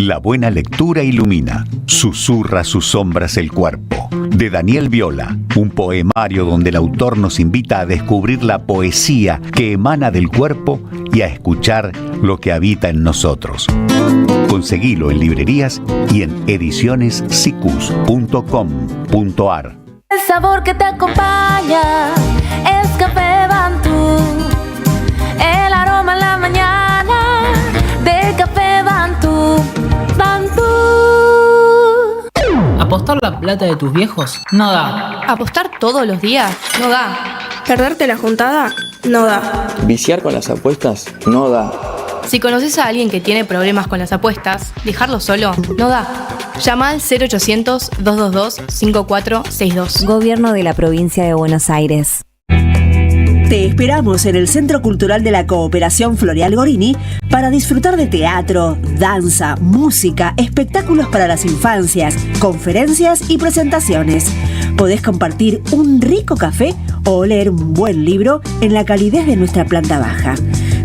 La buena lectura ilumina, susurra sus sombras el cuerpo. De Daniel Viola, un poemario donde el autor nos invita a descubrir la poesía que emana del cuerpo y a escuchar lo que habita en nosotros. Conseguilo en librerías y en edicionessicus.com.ar. El sabor que te acompaña es Café Bantú. El aroma en la mañana de Café Bantú. Bantú. ¿Apostar la plata de tus viejos? No da. ¿Apostar todos los días? No da. ¿Perderte la juntada? No da. ¿Viciar con las apuestas? No da. Si conoces a alguien que tiene problemas con las apuestas, dejarlo solo no da. Llama al 0800-222-5462. Gobierno de la Provincia de Buenos Aires. Te esperamos en el Centro Cultural de la Cooperación Floreal Gorini para disfrutar de teatro, danza, música, espectáculos para las infancias, conferencias y presentaciones. Podés compartir un rico café o leer un buen libro en la calidez de nuestra planta baja.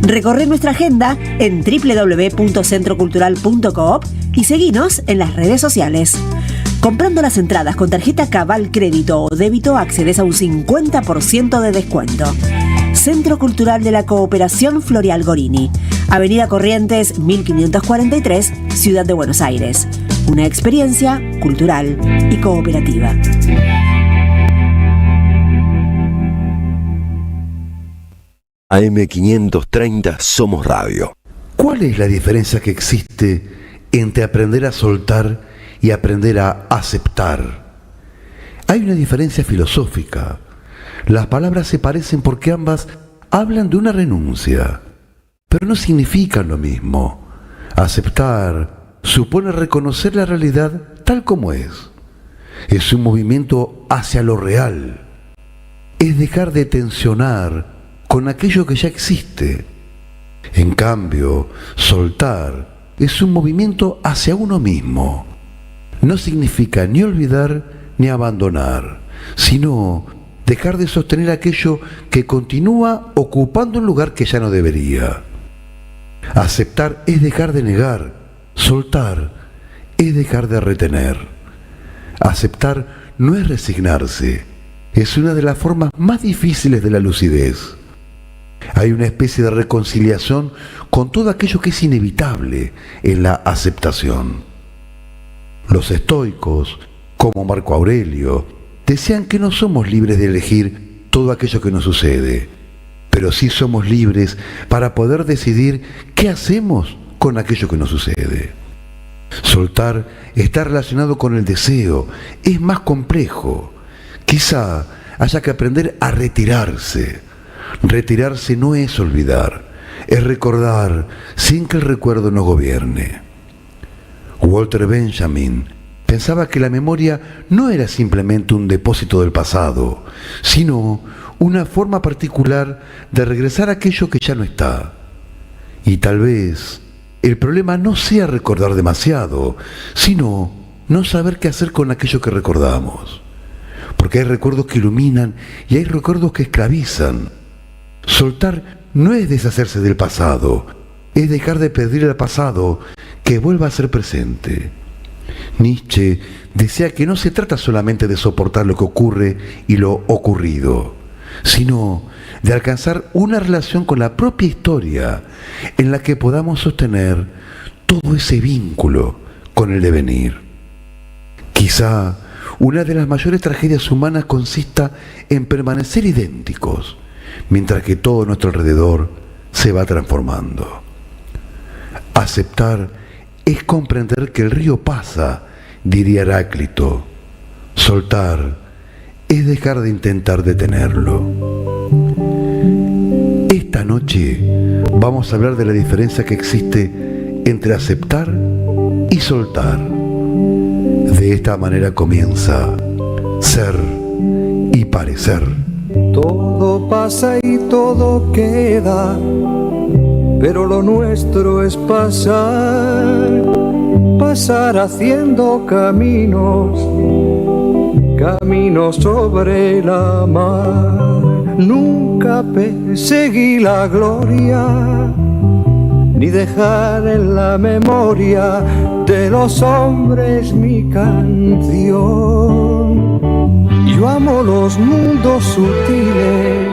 Recorre nuestra agenda en www.centrocultural.coop y seguinos en las redes sociales. Comprando las entradas con tarjeta Cabal Crédito o Débito accedes a un 50% de descuento. Centro Cultural de la Cooperación Floreal Gorini, Avenida Corrientes 1543, Ciudad de Buenos Aires. Una experiencia cultural y cooperativa. AM530 Somos Radio. ¿Cuál es la diferencia que existe entre aprender a soltar y aprender a aceptar? Hay una diferencia filosófica. Las palabras se parecen porque ambas hablan de una renuncia, pero no significan lo mismo. Aceptar supone reconocer la realidad tal como es. Es un movimiento hacia lo real. Es dejar de tensionar con aquello que ya existe. En cambio, soltar es un movimiento hacia uno mismo. No significa ni olvidar ni abandonar, sino dejar de sostener aquello que continúa ocupando un lugar que ya no debería. Aceptar es dejar de negar, soltar es dejar de retener. Aceptar no es resignarse, es una de las formas más difíciles de la lucidez. Hay una especie de reconciliación con todo aquello que es inevitable en la aceptación. Los estoicos, como Marco Aurelio, decían que no somos libres de elegir todo aquello que nos sucede, pero sí somos libres para poder decidir qué hacemos con aquello que nos sucede. Soltar está relacionado con el deseo, es más complejo. Quizá haya que aprender a retirarse. Retirarse no es olvidar, es recordar sin que el recuerdo nos gobierne. Walter Benjamin pensaba que la memoria no era simplemente un depósito del pasado, sino una forma particular de regresar a aquello que ya no está. Y tal vez el problema no sea recordar demasiado, sino no saber qué hacer con aquello que recordamos. Porque hay recuerdos que iluminan y hay recuerdos que esclavizan. Soltar no es deshacerse del pasado, es dejar de pedir al pasado que vuelva a ser presente. Nietzsche decía que no se trata solamente de soportar lo que ocurre y lo ocurrido, sino de alcanzar una relación con la propia historia en la que podamos sostener todo ese vínculo con el devenir. Quizá una de las mayores tragedias humanas consista en permanecer idénticos, mientras que todo a nuestro alrededor se va transformando. Aceptar es comprender que el río pasa, diría Heráclito. Soltar es dejar de intentar detenerlo. Esta noche vamos a hablar de la diferencia que existe entre aceptar y soltar. De esta manera comienza Ser y Parecer. Todo pasa y todo queda, pero lo nuestro es pasar, pasar haciendo caminos, caminos sobre la mar. Nunca perseguí la gloria, ni dejar en la memoria de los hombres mi canción. Yo amo los mundos sutiles,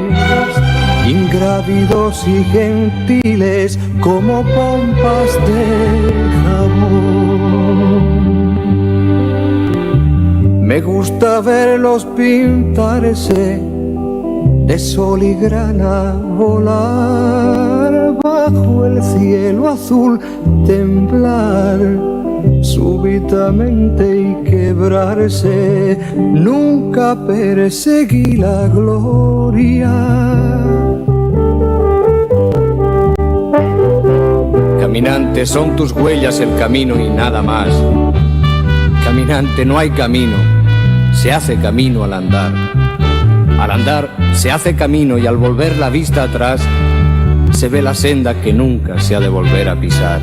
ingrávidos y gentiles, como pompas de jabón. Me gusta verlos pintarse de sol y grana, volar bajo el cielo azul, temblar súbitamente y quebrarse. Nunca perseguí la gloria. Caminante, son tus huellas el camino y nada más. Caminante, no hay camino, se hace camino al andar. Al andar se hace camino y al volver la vista atrás se ve la senda que nunca se ha de volver a pisar.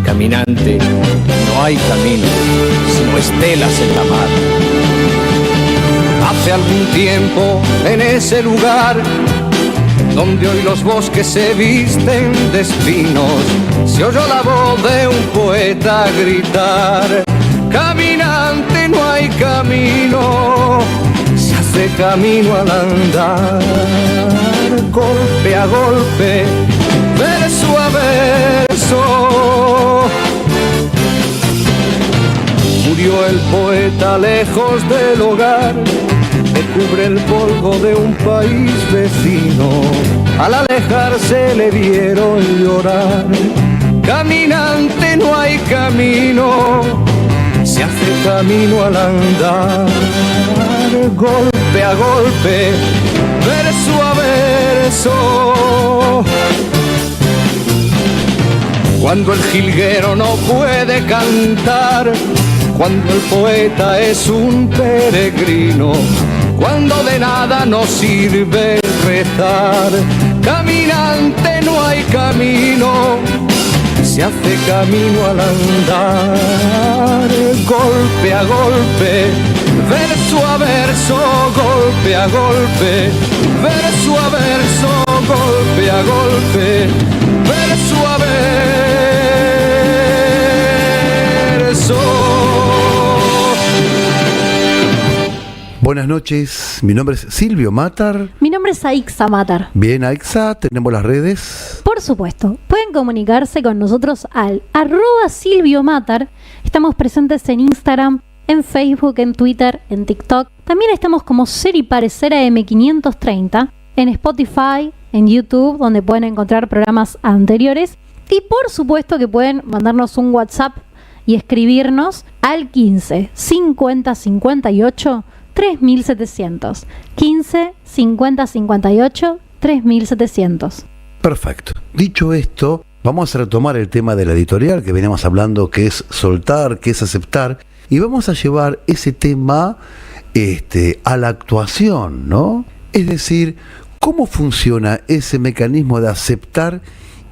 Caminante, no hay camino, sino estelas en la mar. Hace algún tiempo en ese lugar donde hoy los bosques se visten de espinos, se oyó la voz de un poeta gritar: caminante, no hay camino, se hace camino al andar. Golpe a golpe, verso a verso, murió el poeta lejos del hogar, que cubre el polvo de un país vecino. Al alejarse le vieron llorar. Caminante, no hay camino, se hace camino al andar. Golpe a golpe, verso a verso. Cuando el jilguero no puede cantar, cuando el poeta es un peregrino, cuando de nada nos sirve rezar. Caminante, no hay camino, se hace camino al andar. Golpe a golpe, verso a verso, golpe a golpe, verso a verso, golpe a golpe, verso a verso. Buenas noches, mi nombre es Silvio Matar. Mi nombre es Aixa Matar. Bien, Aixa, tenemos las redes. Por supuesto, pueden comunicarse con nosotros al @Silvio Matar. Estamos presentes en Instagram, en Facebook, en Twitter, en TikTok. También estamos como Ser y Parecer AM530, en Spotify, en YouTube, donde pueden encontrar programas anteriores. Y por supuesto que pueden mandarnos un WhatsApp y escribirnos al 15 50 58 3700. 15 50 58 3700. Perfecto. Dicho esto, vamos a retomar el tema de la editorial que veníamos hablando, que es soltar, que es aceptar, y vamos a llevar ese tema a la actuación, ¿no? Es decir, ¿cómo funciona ese mecanismo de aceptar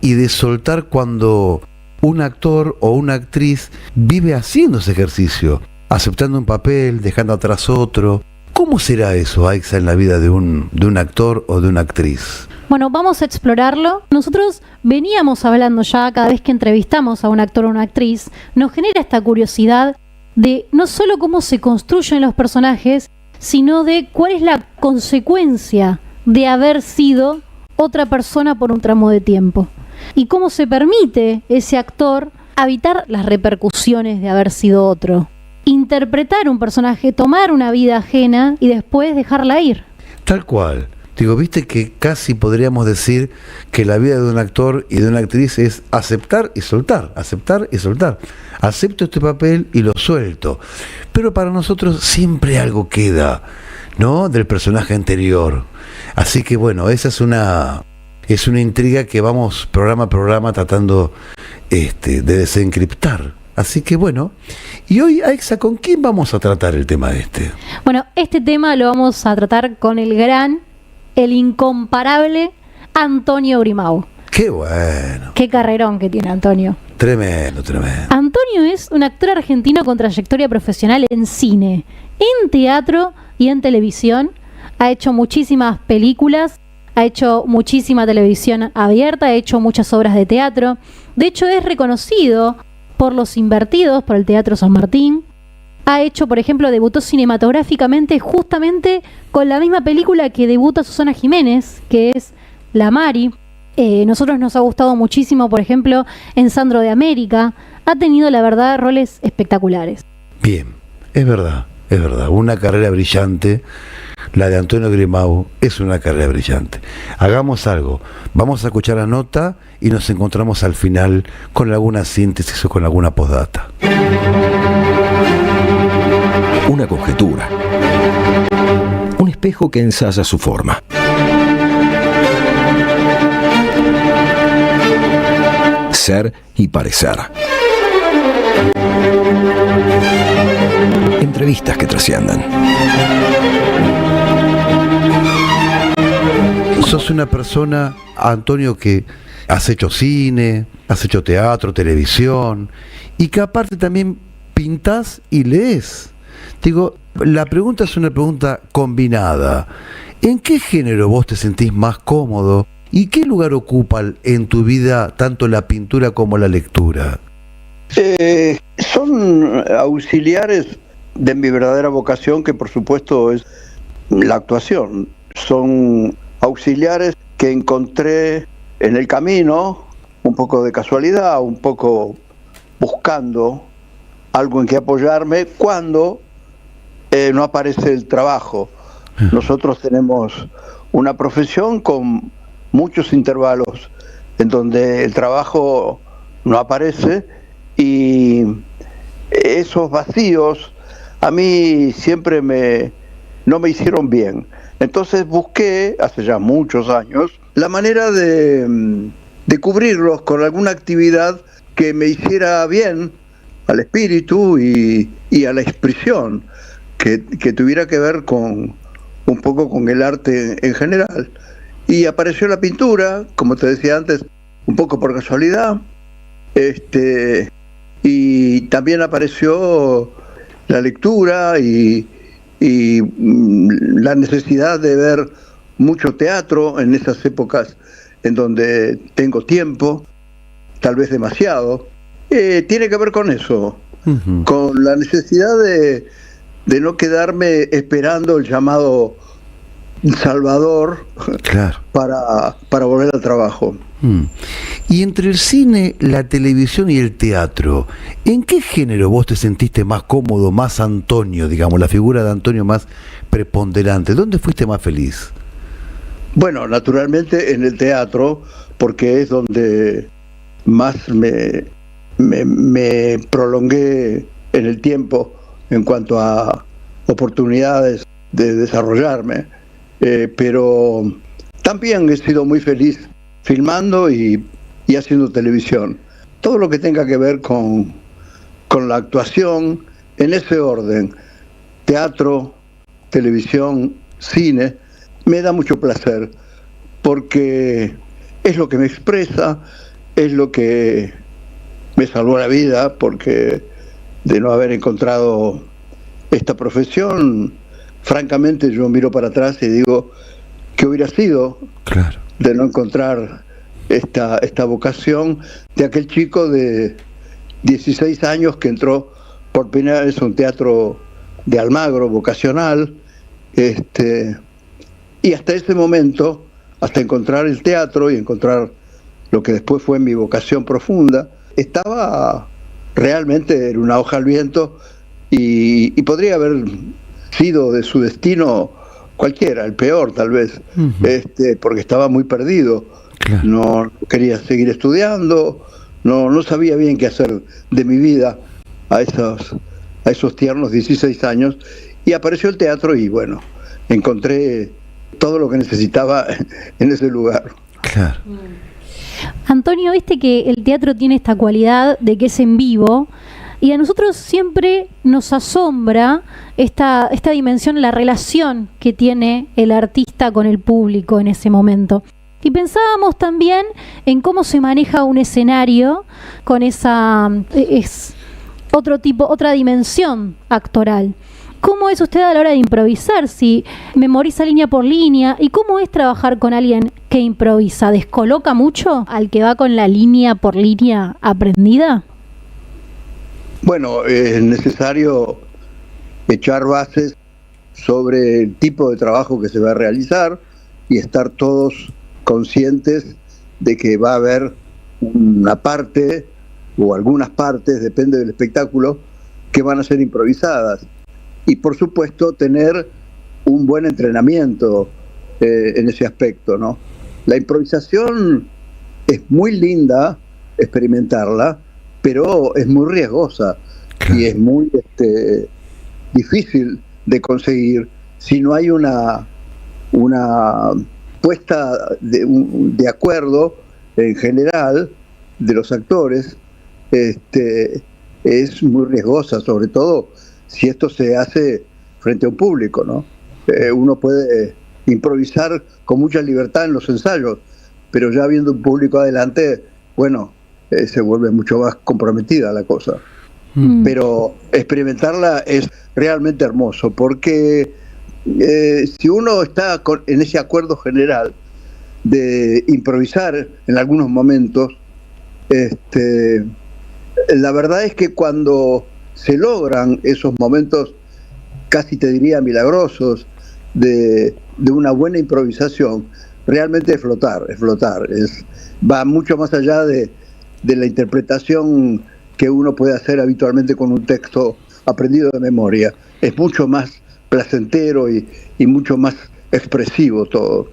y de soltar cuando un actor o una actriz vive haciendo ese ejercicio, aceptando un papel, dejando atrás otro? ¿Cómo será eso, Aixa, en la vida de un actor o de una actriz? Bueno, vamos a explorarlo. Nosotros veníamos hablando ya, cada vez que entrevistamos a un actor o una actriz, nos genera esta curiosidad de no solo cómo se construyen los personajes, sino de cuál es la consecuencia de haber sido otra persona por un tramo de tiempo. Y cómo se permite ese actor habitar las repercusiones de haber sido otro. Interpretar un personaje, tomar una vida ajena y después dejarla ir. Tal cual. Digo, viste que casi podríamos decir que la vida de un actor y de una actriz es aceptar y soltar, aceptar y soltar. Acepto este papel y lo suelto. Pero para nosotros siempre algo queda, ¿no? Del personaje anterior. Así que bueno, esa es una intriga que vamos programa a programa tratando de desencriptar. Así que bueno, y hoy, Aixa, ¿con quién vamos a tratar el tema este? Bueno, este tema lo vamos a tratar con el incomparable Antonio Grimau. ¡Qué bueno! ¡Qué carrerón que tiene Antonio! Tremendo, tremendo. Antonio es un actor argentino con trayectoria profesional en cine, en teatro y en televisión. Ha hecho muchísimas películas, ha hecho muchísima televisión abierta, ha hecho muchas obras de teatro. De hecho, es reconocido por Los Invertidos, por el Teatro San Martín. Ha hecho, por ejemplo, debutó cinematográficamente justamente con la misma película que debuta Susana Jiménez, que es La Mari. Nosotros nos ha gustado muchísimo, por ejemplo, en Sandro de América. Ha tenido, la verdad, roles espectaculares. Bien, es verdad. Una carrera brillante. La de Antonio Grimau es una carrera brillante. Hagamos algo. Vamos a escuchar la nota y nos encontramos al final con alguna síntesis o con alguna postdata. Una conjetura. Un espejo que ensaya su forma. Ser y parecer. Entrevistas que trascienden. Sos una persona, Antonio, que has hecho cine, has hecho teatro, televisión, y que aparte también pintás y lees. Digo, la pregunta es una pregunta combinada. ¿En qué género vos te sentís más cómodo? ¿Y qué lugar ocupa en tu vida tanto la pintura como la lectura? Son auxiliares de mi verdadera vocación, que por supuesto es la actuación. Son auxiliares que encontré en el camino, un poco de casualidad, un poco buscando algo en que apoyarme cuando no aparece el trabajo. Nosotros tenemos una profesión con muchos intervalos en donde el trabajo no aparece, y esos vacíos a mí siempre no me hicieron bien. Entonces busqué, hace ya muchos años, la manera de cubrirlos con alguna actividad que me hiciera bien al espíritu y a la expresión, que tuviera que ver con un poco con el arte en general. Y apareció la pintura, como te decía antes, un poco por casualidad, y también apareció la lectura y la necesidad de ver mucho teatro en esas épocas en donde tengo tiempo, tal vez demasiado. Tiene que ver con eso, con la necesidad de no quedarme esperando el llamado Salvador, claro, para volver al trabajo. Y entre el cine, la televisión y el teatro, ¿en qué género vos te sentiste más cómodo, más Antonio, digamos, la figura de Antonio más preponderante? ¿Dónde fuiste más feliz? Bueno, naturalmente en el teatro, porque es donde más me prolongué en el tiempo en cuanto a oportunidades de desarrollarme. Pero también he sido muy feliz filmando y haciendo televisión. Todo lo que tenga que ver con la actuación, en ese orden, teatro, televisión, cine, me da mucho placer, porque es lo que me expresa, es lo que me salvó la vida, porque de no haber encontrado esta profesión, francamente yo miro para atrás y digo, ¿qué hubiera sido? Claro. De no encontrar esta vocación de aquel chico de 16 años que entró por primera vez a un teatro de Almagro, vocacional, y hasta ese momento, hasta encontrar el teatro y encontrar lo que después fue mi vocación profunda, estaba realmente en una hoja al viento, y podría haber sido de su destino cualquiera, el peor tal vez, porque estaba muy perdido. Claro. No quería seguir estudiando, no sabía bien qué hacer de mi vida a esos tiernos 16 años, y apareció el teatro y bueno, encontré todo lo que necesitaba en ese lugar. Claro. Antonio, viste que el teatro tiene esta cualidad de que es en vivo, y a nosotros siempre nos asombra esta dimensión, la relación que tiene el artista con el público en ese momento. Y pensábamos también en cómo se maneja un escenario con otra dimensión actoral. ¿Cómo es usted a la hora de improvisar? Si memoriza línea por línea, ¿y cómo es trabajar con alguien que improvisa? ¿Descoloca mucho al que va con la línea por línea aprendida? Bueno, es necesario echar bases sobre el tipo de trabajo que se va a realizar y estar todos conscientes de que va a haber una parte o algunas partes, depende del espectáculo, que van a ser improvisadas. Y por supuesto tener un buen entrenamiento en ese aspecto, ¿no? La improvisación es muy linda experimentarla, pero es muy riesgosa y es muy difícil de conseguir si no hay una puesta de acuerdo en general de los actores. Es muy riesgosa, sobre todo si esto se hace frente a un público, ¿no? Uno puede improvisar con mucha libertad en los ensayos, pero ya viendo un público adelante, bueno, se vuelve mucho más comprometida la cosa. Pero experimentarla es realmente hermoso, porque si uno está en ese acuerdo general de improvisar en algunos momentos, la verdad es que cuando se logran esos momentos, casi te diría milagrosos, de una buena improvisación, realmente es flotar, va mucho más allá de la interpretación que uno puede hacer habitualmente con un texto aprendido de memoria. Es mucho más placentero y mucho más expresivo todo.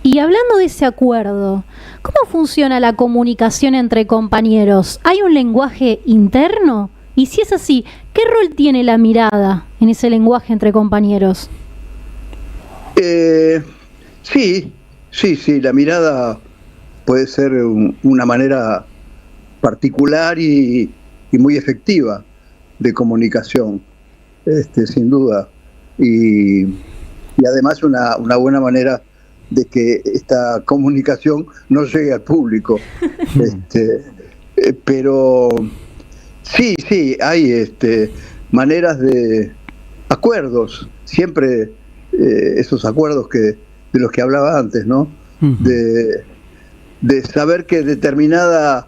Y hablando de ese acuerdo, ¿cómo funciona la comunicación entre compañeros? ¿Hay un lenguaje interno? Y si es así, ¿qué rol tiene la mirada en ese lenguaje entre compañeros? Sí, la mirada puede ser una manera particular y muy efectiva de comunicación, sin duda. Y además una buena manera de que esta comunicación no llegue al público. Pero sí, hay maneras de acuerdos, siempre esos acuerdos de los que hablaba antes, ¿no? De saber que determinada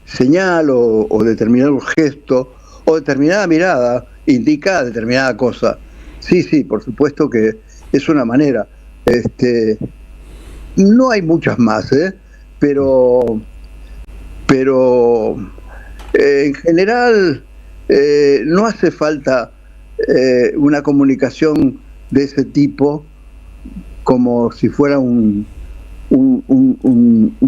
señal o determinado gesto o determinada mirada indica determinada cosa. Sí, por supuesto que es una manera. No hay muchas más, pero en general no hace falta una comunicación de ese tipo como si fuera un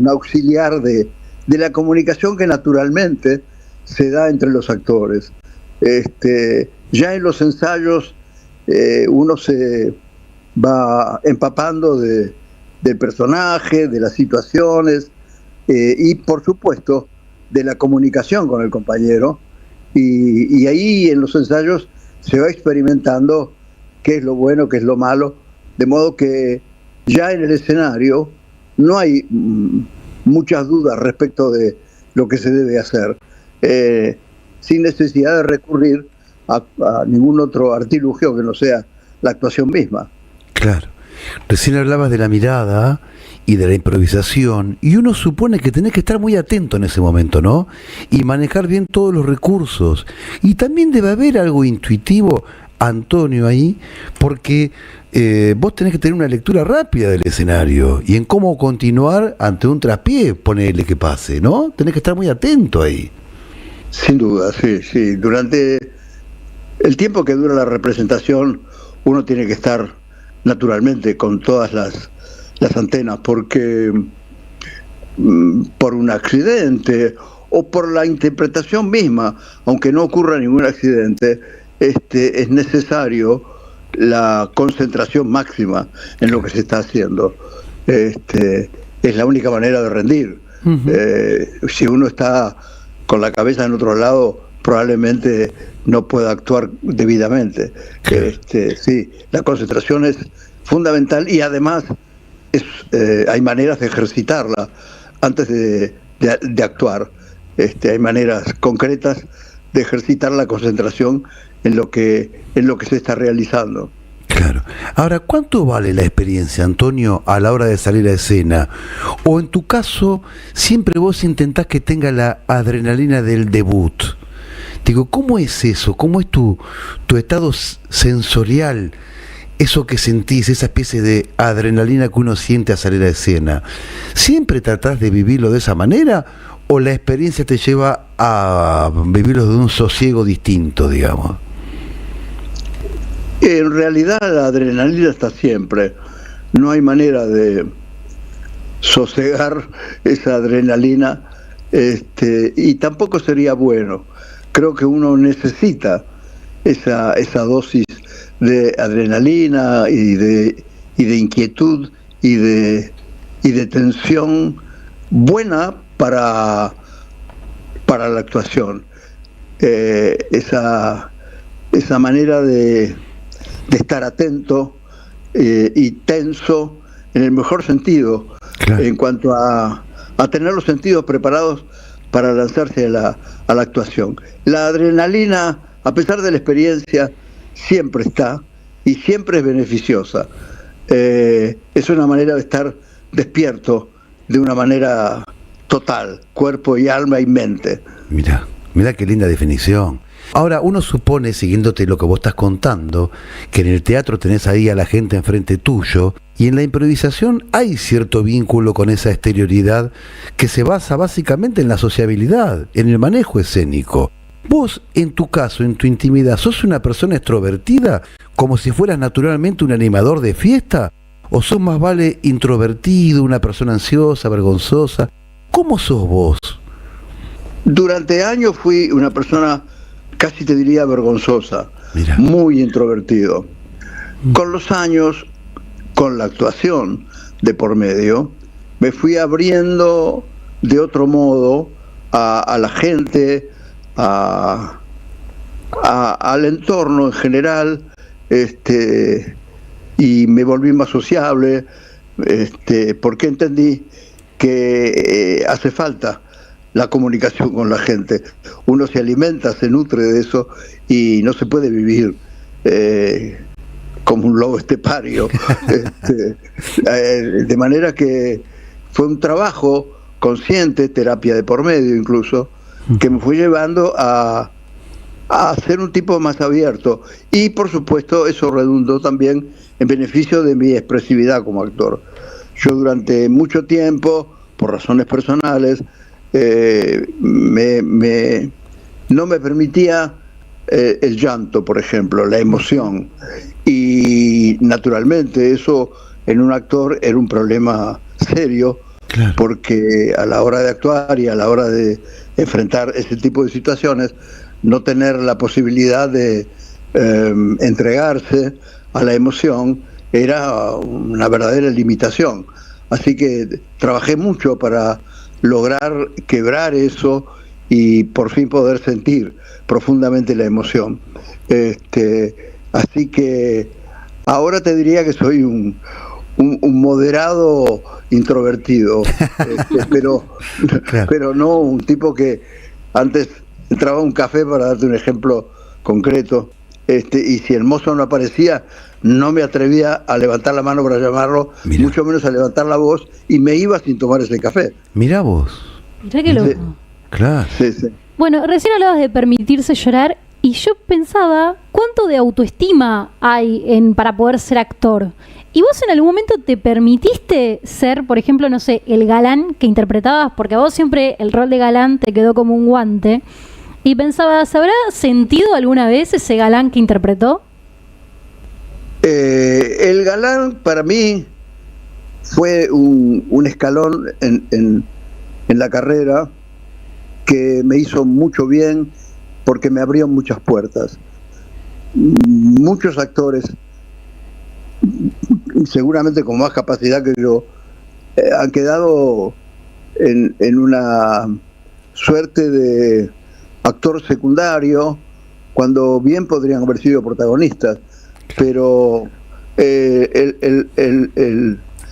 auxiliar de la comunicación que naturalmente se da entre los actores. Ya en los ensayos uno se va empapando del personaje, de las situaciones y por supuesto de la comunicación con el compañero, y ahí en los ensayos se va experimentando qué es lo bueno, qué es lo malo, de modo que ya en el escenario no hay muchas dudas respecto de lo que se debe hacer, sin necesidad de recurrir a ningún otro artilugio que no sea la actuación misma. Claro. Recién hablabas de la mirada y de la improvisación, y uno supone que tenés que estar muy atento en ese momento, ¿no? Y manejar bien todos los recursos. Y también debe haber algo intuitivo, Antonio, ahí, porque vos tenés que tener una lectura rápida del escenario y en cómo continuar ante un traspié, ponele que pase, ¿no? Tenés que estar muy atento ahí. Sin duda, sí. Durante el tiempo que dura la representación, uno tiene que estar naturalmente con todas las antenas, porque por un accidente o por la interpretación misma, aunque no ocurra ningún accidente, es necesario la concentración máxima en lo que se está haciendo. Es la única manera de rendir. Si uno está con la cabeza en otro lado, probablemente no pueda actuar debidamente. Sí, la concentración es fundamental, y además hay maneras de ejercitarla antes de actuar. Hay maneras concretas ejercitar la concentración en lo que se está realizando. Claro. Ahora, ¿cuánto vale la experiencia, Antonio, a la hora de salir a escena? O en tu caso, siempre vos intentás que tenga la adrenalina del debut. Digo, ¿cómo es eso? ¿Cómo es tu estado sensorial? Eso que sentís, esa especie de adrenalina que uno siente a salir a escena. ¿Siempre tratás de vivirlo de esa manera? ¿O la experiencia te lleva a vivirlo de un sosiego distinto, digamos? En realidad la adrenalina está siempre. No hay manera de sosegar esa adrenalina, y tampoco sería bueno. Creo que uno necesita esa dosis de adrenalina y de inquietud y de tensión buena para la actuación. Esa manera de estar atento y tenso en el mejor sentido, claro, en cuanto a tener los sentidos preparados para lanzarse a la actuación. La adrenalina, a pesar de la experiencia, siempre está y siempre es beneficiosa. Es una manera de estar despierto de una manera total, cuerpo y alma y mente. Mira qué linda definición. Ahora, uno supone, siguiéndote lo que vos estás contando, que en el teatro tenés ahí a la gente enfrente tuyo, y en la improvisación hay cierto vínculo con esa exterioridad que se basa básicamente en la sociabilidad, en el manejo escénico. Vos, en tu caso, en tu intimidad, ¿sos una persona extrovertida, como si fueras naturalmente un animador de fiesta? ¿O sos más vale introvertido, una persona ansiosa, vergonzosa? ¿Cómo sos vos? Durante años fui una persona, casi te diría vergonzosa, muy introvertido. Con los años, con la actuación de por medio, me fui abriendo de otro modo a la gente, al entorno en general, y me volví más sociable, porque entendí que hace falta la comunicación con la gente. Uno se alimenta, se nutre de eso y no se puede vivir como un lobo estepario. De manera que fue un trabajo consciente, terapia de por medio incluso, que me fue llevando a ser un tipo más abierto, y por supuesto eso redundó también en beneficio de mi expresividad como actor. Yo durante mucho tiempo, por razones personales, no me permitía el llanto, por ejemplo, la emoción, y naturalmente eso en un actor era un problema serio, claro, porque a la hora de actuar y a la hora de enfrentar ese tipo de situaciones, no tener la posibilidad de entregarse a la emoción era una verdadera limitación. Así que trabajé mucho para lograr quebrar eso y por fin poder sentir profundamente la emoción. Así que ahora te diría que soy un moderado introvertido, pero no un tipo que antes entraba a un café, para darte un ejemplo concreto, y si el mozo no aparecía, no me atrevía a levantar la mano para llamarlo, mucho menos a levantar la voz, y me iba sin tomar ese café. Mirá vos. Mirá qué loco. Claro. Sí. Bueno, recién hablabas de permitirse llorar, y yo pensaba, ¿cuánto de autoestima hay para poder ser actor? ¿Y vos en algún momento te permitiste ser, por ejemplo, no sé, el galán que interpretabas? Porque a vos siempre el rol de galán te quedó como un guante. Y pensaba, ¿se habrá sentido alguna vez ese galán que interpretó? El galán para mí fue un escalón en la carrera que me hizo mucho bien, porque me abrió muchas puertas. Muchos actores, seguramente con más capacidad que yo, han quedado en una suerte de actor secundario, cuando bien podrían haber sido protagonistas, pero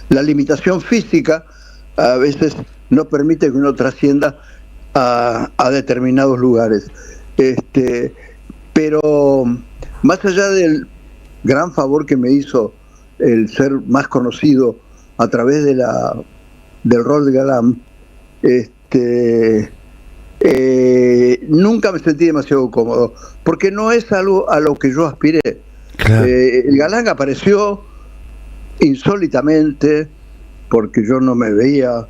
la limitación física a veces no permite que uno trascienda a determinados lugares. Pero más allá del gran favor que me hizo el ser más conocido a través del rol de galán, nunca me sentí demasiado cómodo, porque no es algo a lo que yo aspiré. Claro. El galán apareció insólitamente, porque yo no me veía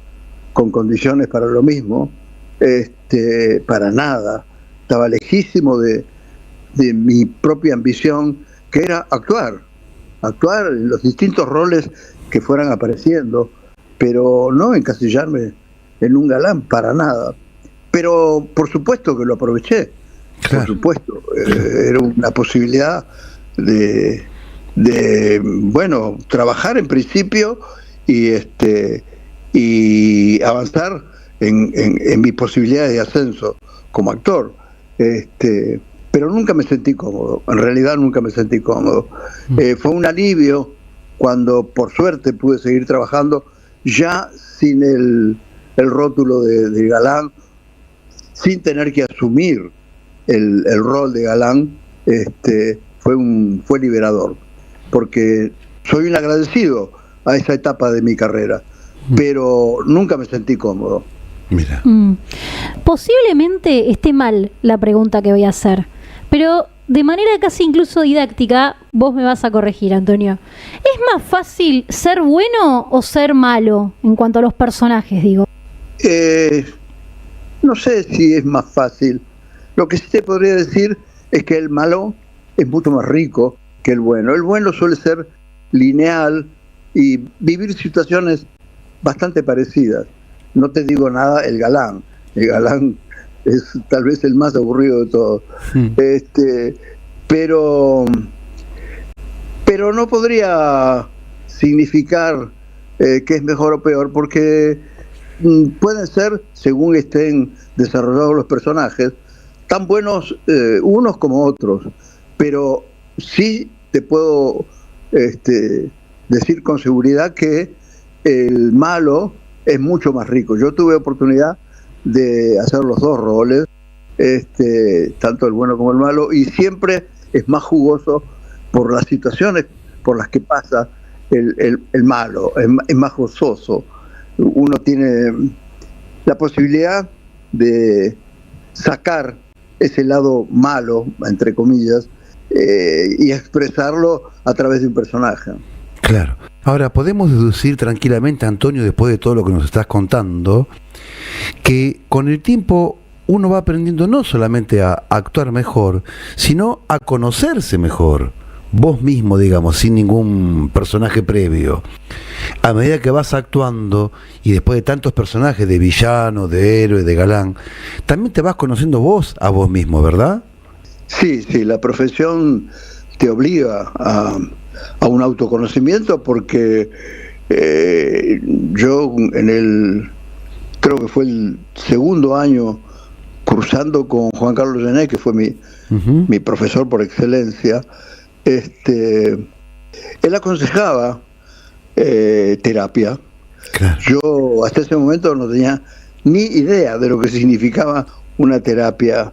con condiciones para lo mismo, para nada. Estaba lejísimo de mi propia ambición, que era actuar en los distintos roles que fueran apareciendo, pero no encasillarme en un galán para nada. Pero por supuesto que lo aproveché, claro. Por supuesto, era una posibilidad de trabajar en principio y avanzar en mis posibilidades de ascenso como actor. Pero nunca me sentí cómodo, en realidad nunca me sentí cómodo. Fue un alivio cuando por suerte pude seguir trabajando ya sin el rótulo de galán, sin tener que asumir el rol de galán. Fue liberador, porque soy un agradecido a esa etapa de mi carrera, pero nunca me sentí cómodo. Mira. Posiblemente esté mal la pregunta que voy a hacer, pero de manera casi incluso didáctica, vos me vas a corregir, Antonio. ¿Es más fácil ser bueno o ser malo en cuanto a los personajes, digo? No sé si es más fácil. Lo que sí te podría decir es que el malo es mucho más rico que el bueno. El bueno suele ser lineal y vivir situaciones bastante parecidas. No te digo nada el galán. El galán es tal vez el más aburrido de todos. Pero no podría significar que es mejor o peor, porque pueden ser, según estén desarrollados los personajes, tan buenos unos como otros, pero sí te puedo decir con seguridad que el malo es mucho más rico. Yo tuve oportunidad de hacer los dos roles, tanto el bueno como el malo, y siempre es más jugoso por las situaciones por las que pasa el malo, es más gozoso. Uno tiene la posibilidad de sacar ese lado malo, entre comillas, y expresarlo a través de un personaje. Claro. Ahora, podemos deducir tranquilamente, Antonio, después de todo lo que nos estás contando, que con el tiempo uno va aprendiendo no solamente a actuar mejor, sino a conocerse mejor, vos mismo, digamos, sin ningún personaje previo. A medida que vas actuando, y después de tantos personajes, de villano, de héroe, de galán, también te vas conociendo vos a vos mismo, ¿verdad? Sí, la profesión te obliga a un autoconocimiento, porque yo creo que fue el segundo año cursando con Juan Carlos Gené, que fue mi profesor por excelencia. Él aconsejaba terapia. Claro. Yo hasta ese momento no tenía ni idea de lo que significaba una terapia,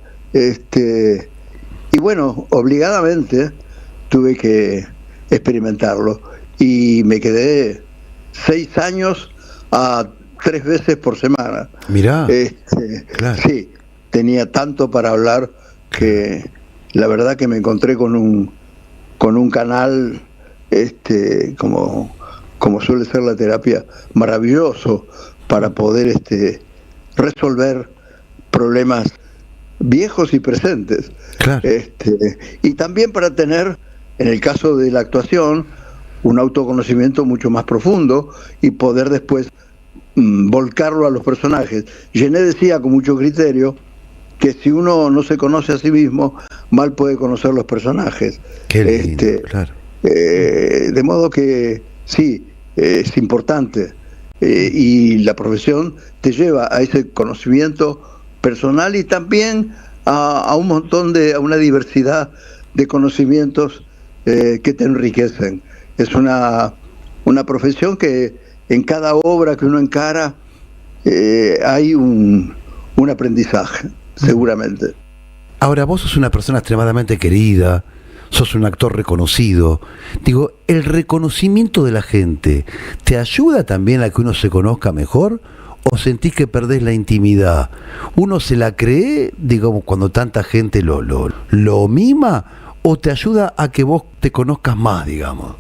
y bueno, obligadamente tuve que experimentarlo, y me quedé 6 años a 3 veces por semana. Mirá, claro. Sí, tenía tanto para hablar que la verdad que me encontré con un canal, como suele ser la terapia, maravilloso para poder resolver problemas viejos y presentes. Claro. Y también para tener, en el caso de la actuación, un autoconocimiento mucho más profundo y poder después volcarlo a los personajes. Gené decía con mucho criterio que si uno no se conoce a sí mismo, mal puede conocer los personajes. Qué lindo, claro. De modo que sí, es importante, y la profesión te lleva a ese conocimiento personal y también a un montón a una diversidad de conocimientos que te enriquecen. Es una profesión que en cada obra que uno encara hay un aprendizaje, seguramente. Ahora, vos sos una persona extremadamente querida, sos un actor reconocido. Digo, ¿el reconocimiento de la gente te ayuda también a que uno se conozca mejor? ¿O sentís que perdés la intimidad? ¿Uno se la cree, digamos, cuando tanta gente lo mima? ¿O te ayuda a que vos te conozcas más, digamos?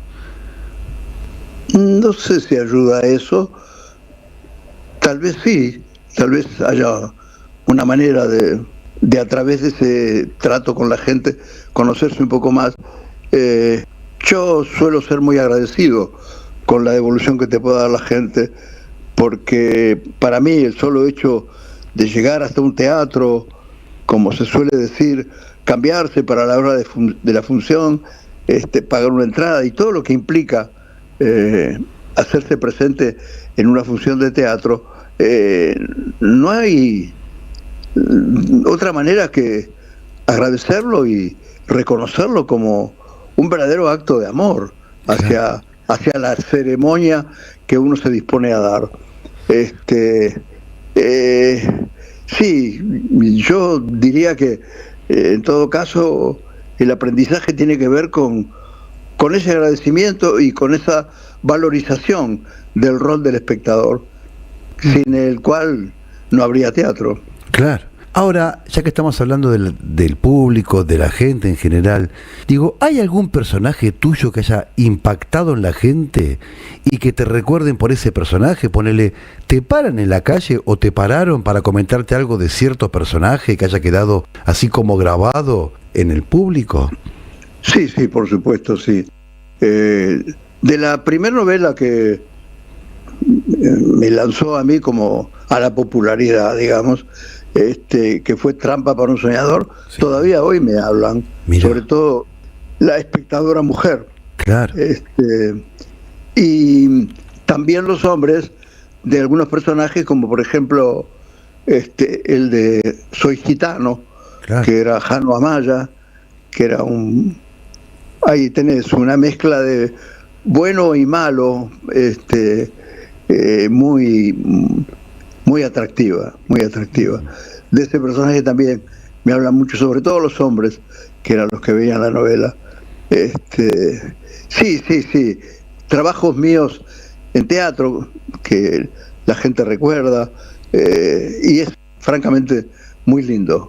No sé si ayuda a eso. Tal vez sí, tal vez haya una manera de a través de ese trato con la gente, conocerse un poco más. Yo suelo ser muy agradecido con la devolución que te puede dar la gente, porque para mí el solo hecho de llegar hasta un teatro, como se suele decir, cambiarse para la hora de la función, pagar una entrada y todo lo que implica hacerse presente en una función de teatro, no hay otra manera que agradecerlo y reconocerlo como un verdadero acto de amor hacia la ceremonia que uno se dispone a dar. Sí, yo diría que en todo caso el aprendizaje tiene que ver con ese agradecimiento y con esa valorización del rol del espectador, sin el cual no habría teatro. Claro. Ahora, ya que estamos hablando del público, de la gente en general, digo, ¿hay algún personaje tuyo que haya impactado en la gente y que te recuerden por ese personaje? Ponele, ¿te paran en la calle o te pararon para comentarte algo de cierto personaje que haya quedado así como grabado en el público? Sí, por supuesto, sí. De la primera novela que me lanzó a mí como a la popularidad, digamos, que fue Trampa para un soñador, sí. Todavía hoy me hablan. Mira. Sobre todo la espectadora mujer. Claro. Y también los hombres de algunos personajes, como por ejemplo el de Soy Gitano, claro. Que era Jano Amaya, que era ahí tenés una mezcla de bueno y malo, muy atractiva, muy atractiva. De ese personaje también me hablan mucho, sobre todo los hombres, que eran los que veían la novela. Sí. Trabajos míos en teatro que la gente recuerda, y es francamente muy linda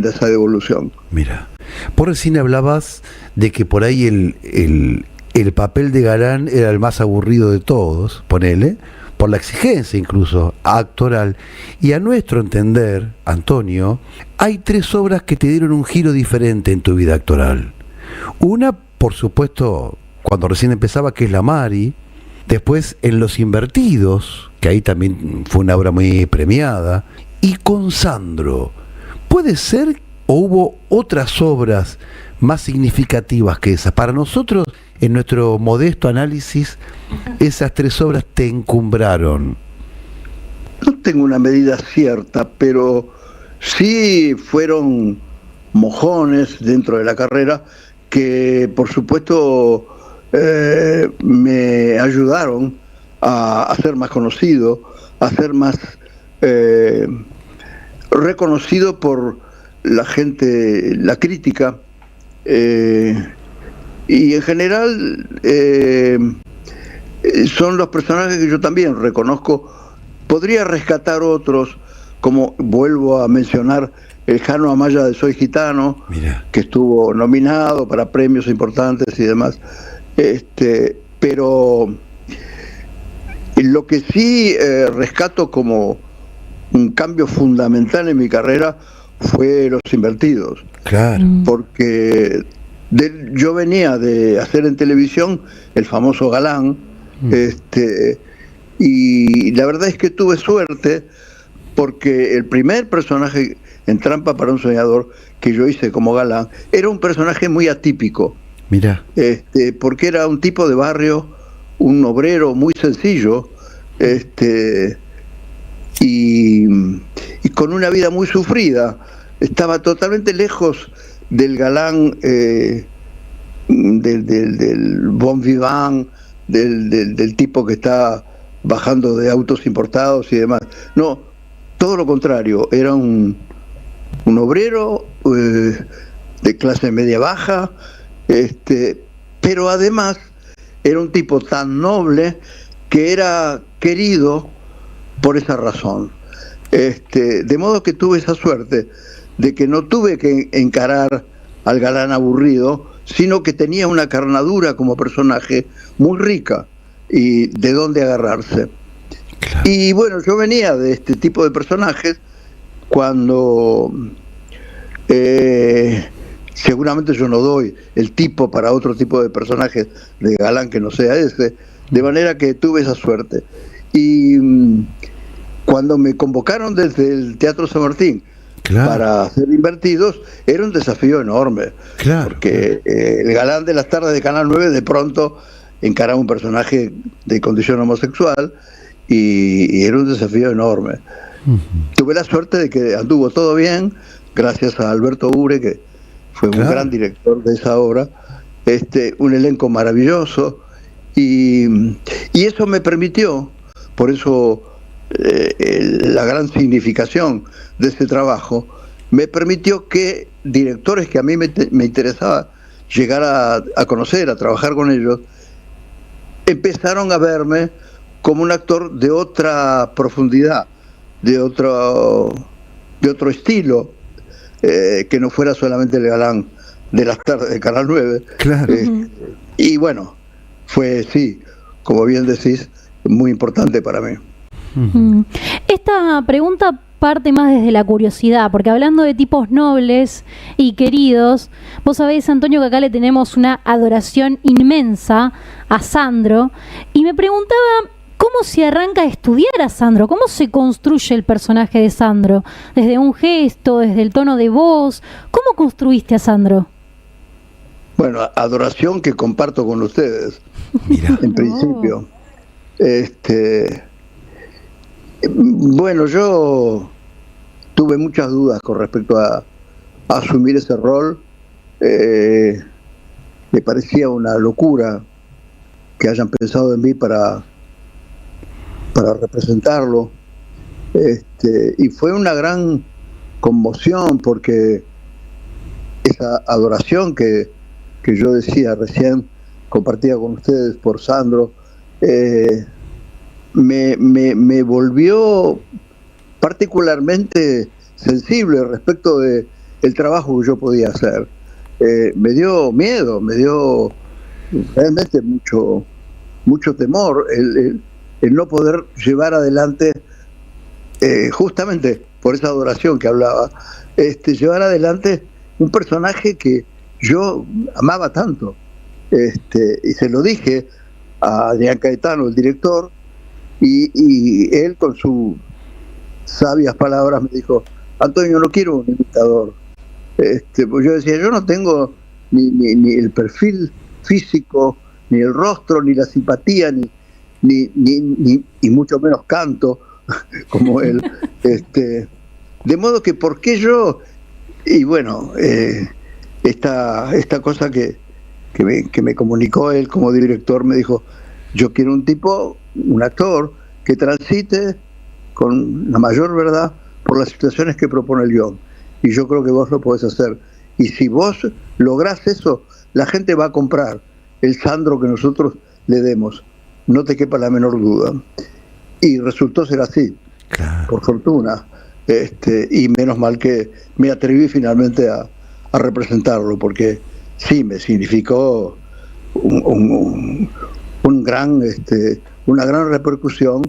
esa devolución. Mira, por recién hablabas de que por ahí el papel de galán era el más aburrido de todos, ponele, por la exigencia incluso actoral, y a nuestro entender, Antonio, hay 3 obras que te dieron un giro diferente en tu vida actoral. Una, por supuesto, cuando recién empezaba, que es La Mari, después en Los Invertidos, que ahí también fue una obra muy premiada, y con Sandro. ¿Puede ser o hubo otras obras más significativas que esas? Para nosotros, en nuestro modesto análisis, esas 3 obras te encumbraron. No tengo una medida cierta, pero sí fueron mojones dentro de la carrera que, por supuesto, me ayudaron a ser más conocido, a ser más reconocido por la gente, la crítica, y en general son los personajes que yo también reconozco. Podría rescatar otros, como vuelvo a mencionar el Jano Amaya de Soy Gitano. Mira. Que estuvo nominado para premios importantes y demás. Pero lo que sí rescato como un cambio fundamental en mi carrera fue Los Invertidos. Claro. Porque yo venía de hacer en televisión el famoso galán, y la verdad es que tuve suerte porque el primer personaje en Trampa para un soñador que yo hice como galán era un personaje muy atípico. Mira. Porque era un tipo de barrio, un obrero muy sencillo, y con una vida muy sufrida. Estaba totalmente lejos del galán, del bon vivant, del tipo que está bajando de autos importados y demás. No, todo lo contrario, era un obrero de clase media baja, pero además era un tipo tan noble que era querido por esa razón. De modo que tuve esa suerte de que no tuve que encarar al galán aburrido, sino que tenía una carnadura como personaje muy rica y de dónde agarrarse. Claro. Y bueno, yo venía de este tipo de personajes cuando seguramente yo no doy el tipo para otro tipo de personajes de galán que no sea ese, de manera que tuve esa suerte. Y cuando me convocaron desde el Teatro San Martín, claro, para ser invertidos, era un desafío enorme, claro, porque el galán de las tardes de Canal 9 de pronto encaraba un personaje de condición homosexual y era un desafío enorme. Tuve la suerte de que anduvo todo bien, gracias a Alberto Ure, que fue un gran director de esa obra, un elenco maravilloso, y eso me permitió, por eso la gran significación de ese trabajo, me permitió que directores que a mí me interesaba llegar a conocer, a trabajar con ellos, empezaron a verme como un actor de otra profundidad, de otro estilo, que no fuera solamente el galán de las tardes de Canal 9. Claro. Y bueno, fue, sí, como bien decís, muy importante para mí. Esta pregunta parte más desde la curiosidad, porque hablando de tipos nobles y queridos, vos sabés, Antonio, que acá le tenemos una adoración inmensa a Sandro, y me preguntaba cómo se arranca a estudiar a Sandro, cómo se construye el personaje de Sandro, desde un gesto, desde el tono de voz, ¿cómo construiste a Sandro? Bueno, adoración que comparto con ustedes. Mira. En principio. Bueno, yo tuve muchas dudas con respecto a asumir ese rol. Me parecía una locura que hayan pensado en mí para representarlo. Y fue una gran conmoción porque esa adoración que yo decía recién, compartida con ustedes por Sandro, me volvió particularmente sensible respecto de el trabajo que yo podía hacer. Me dio miedo, me dio realmente mucho temor el no poder llevar adelante, justamente por esa adoración que hablaba, llevar adelante un personaje que yo amaba tanto. Y se lo dije a Adrián Caetano, el director, y él con sus sabias palabras me dijo: Antonio, no quiero un imitador. Pues yo decía, yo no tengo ni el perfil físico, ni el rostro, ni la simpatía, ni y mucho menos canto como él. De modo que, ¿por qué yo? Y bueno, esta cosa que me comunicó él como director, me dijo: yo quiero un actor que transite con la mayor verdad por las situaciones que propone el guión, y yo creo que vos lo podés hacer, y si vos lográs eso, la gente va a comprar el Sandro que nosotros le demos, no te quepa la menor duda. Y resultó ser así, claro, por fortuna, y menos mal que me atreví finalmente a representarlo, porque sí, me significó una gran repercusión,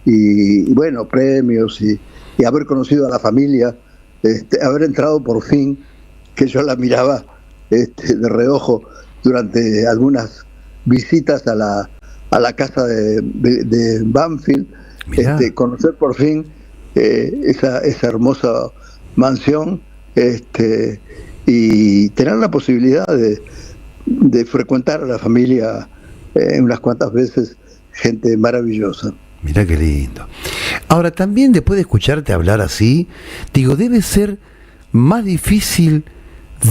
y bueno, premios, y haber conocido a la familia, haber entrado por fin, que yo la miraba de reojo durante algunas visitas a la casa de Banfield, conocer por fin esa hermosa mansión, y tener la posibilidad de frecuentar a la familia unas cuantas veces, gente maravillosa. Mirá qué lindo. Ahora, también después de escucharte hablar así, digo, debe ser más difícil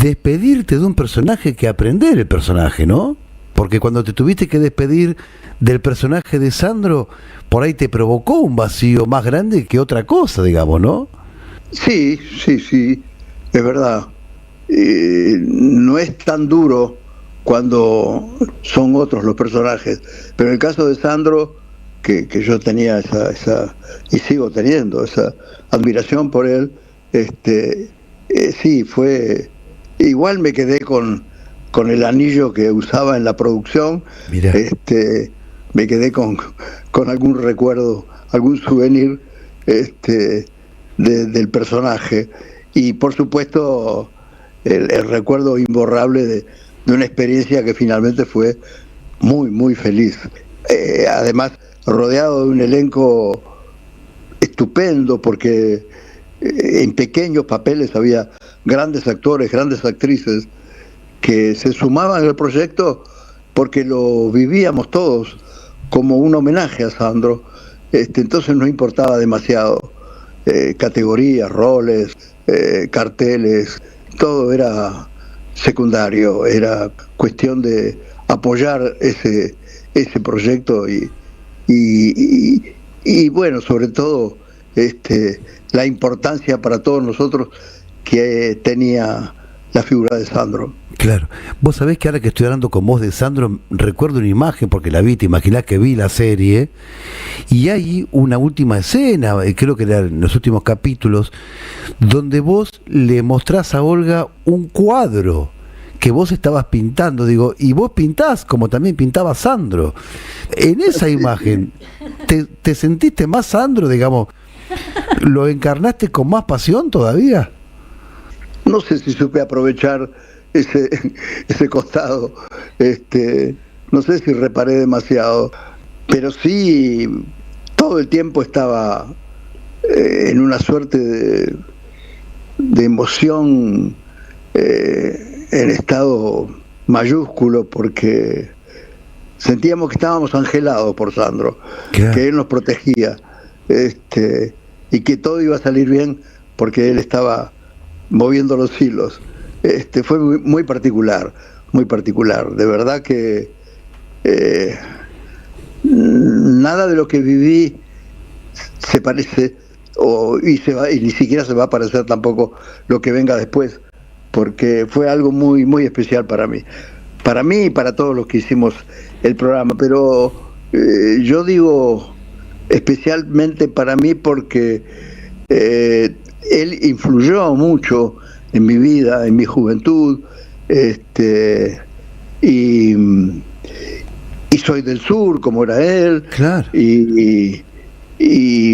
despedirte de un personaje que aprender el personaje, ¿no? Porque cuando te tuviste que despedir del personaje de Sandro, por ahí te provocó un vacío más grande que otra cosa, digamos, ¿no? Sí, es verdad. no es tan duro cuando son otros los personajes. Pero en el caso de Sandro, que yo tenía esa y sigo teniendo esa admiración por él, sí, fue... Igual me quedé con el anillo que usaba en la producción. Mirá. Me quedé con algún recuerdo, algún souvenir del personaje. Y por supuesto el recuerdo imborrable de una experiencia que finalmente fue muy, muy feliz. Además, rodeado de un elenco estupendo, porque en pequeños papeles había grandes actores, grandes actrices que se sumaban al proyecto porque lo vivíamos todos como un homenaje a Sandro. Entonces no importaba demasiado categorías, roles, carteles, todo era secundario, era cuestión de apoyar ese proyecto y bueno, sobre todo la importancia para todos nosotros que tenía la figura de Sandro. Claro. Vos sabés que ahora que estoy hablando con vos de Sandro, recuerdo una imagen, porque la vi, te imaginás que vi la serie, y hay una última escena, creo que era en los últimos capítulos, donde vos le mostrás a Olga un cuadro que vos estabas pintando, digo, y vos pintás como también pintaba Sandro. En esa imagen, ¿te sentiste más Sandro, digamos? ¿Lo encarnaste con más pasión todavía? No sé si supe aprovechar ese costado, no sé si reparé demasiado, pero sí todo el tiempo estaba en una suerte de emoción en estado mayúsculo, porque sentíamos que estábamos angelados por Sandro, claro, que él nos protegía, y que todo iba a salir bien porque él estaba moviendo los hilos. Fue muy particular, de verdad que nada de lo que viví se parece y ni siquiera se va a parecer tampoco lo que venga después, porque fue algo muy, muy especial para mí y para todos los que hicimos el programa, pero yo digo especialmente para mí porque él influyó mucho en mi vida, en mi juventud, y soy del sur como era él, claro, y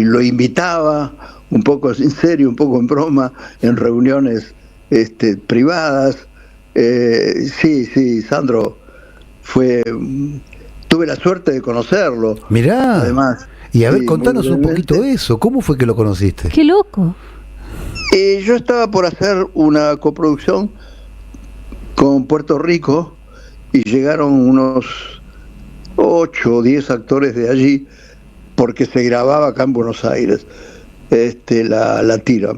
lo invitaba un poco en serio, un poco en broma, en reuniones privadas. Sí, Sandro tuve la suerte de conocerlo. Mirá, además. Y a ver, sí, contanos un poquito eso, ¿cómo fue que lo conociste? ¡Qué loco! Yo estaba por hacer una coproducción con Puerto Rico y llegaron unos 8 o 10 actores de allí, porque se grababa acá en Buenos Aires la tira.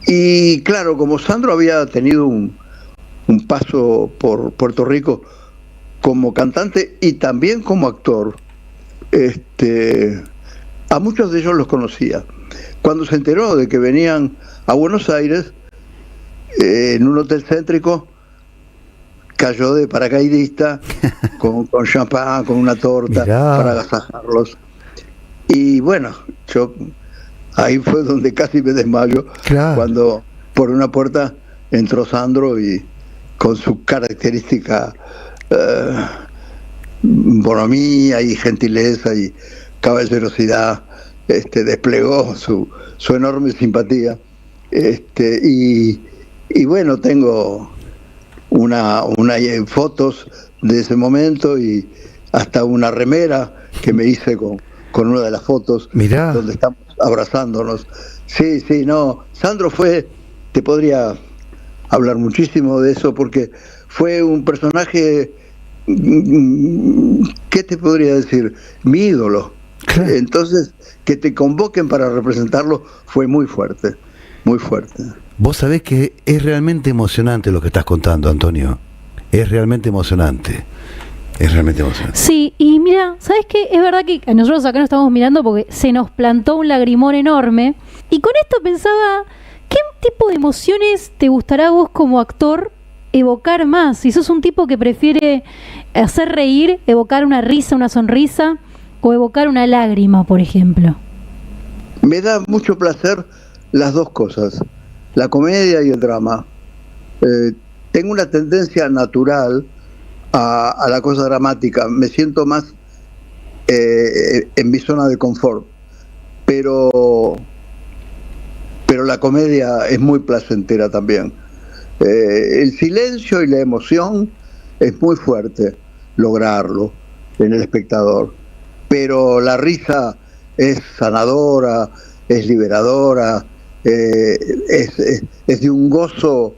Y claro, como Sandro había tenido un paso por Puerto Rico como cantante y también como actor, a muchos de ellos los conocía. Cuando se enteró de que venían a Buenos Aires, en un hotel céntrico, cayó de paracaidista con champán, con una torta, mirá, para agasajarlos. Y bueno, ahí fue donde casi me desmayo, claro, cuando por una puerta entró Sandro y con su característica bonomía y gentileza y caballerosidad, desplegó su enorme simpatía, y bueno, tengo una fotos de ese momento y hasta una remera que me hice con una de las fotos. Mirá, donde estamos abrazándonos. Sí, no, Sandro te podría hablar muchísimo de eso, porque fue un personaje, ¿qué te podría decir? Mi ídolo. Claro. Entonces, que te convoquen para representarlo fue muy fuerte, muy fuerte. Vos sabés que es realmente emocionante lo que estás contando, Antonio. Es realmente emocionante. Sí, y mira, ¿sabés qué? Es verdad que nosotros acá nos estamos mirando porque se nos plantó un lagrimón enorme. Y con esto pensaba, tipo de emociones te gustará a vos como actor evocar más? Si sos un tipo que prefiere hacer reír, evocar una risa, una sonrisa, o evocar una lágrima, por ejemplo. Me da mucho placer las dos cosas, la comedia y el drama. Tengo una tendencia natural a la cosa dramática, me siento más en mi zona de confort, pero la comedia es muy placentera también. El silencio y la emoción es muy fuerte lograrlo en el espectador, pero la risa es sanadora, es liberadora, es de un gozo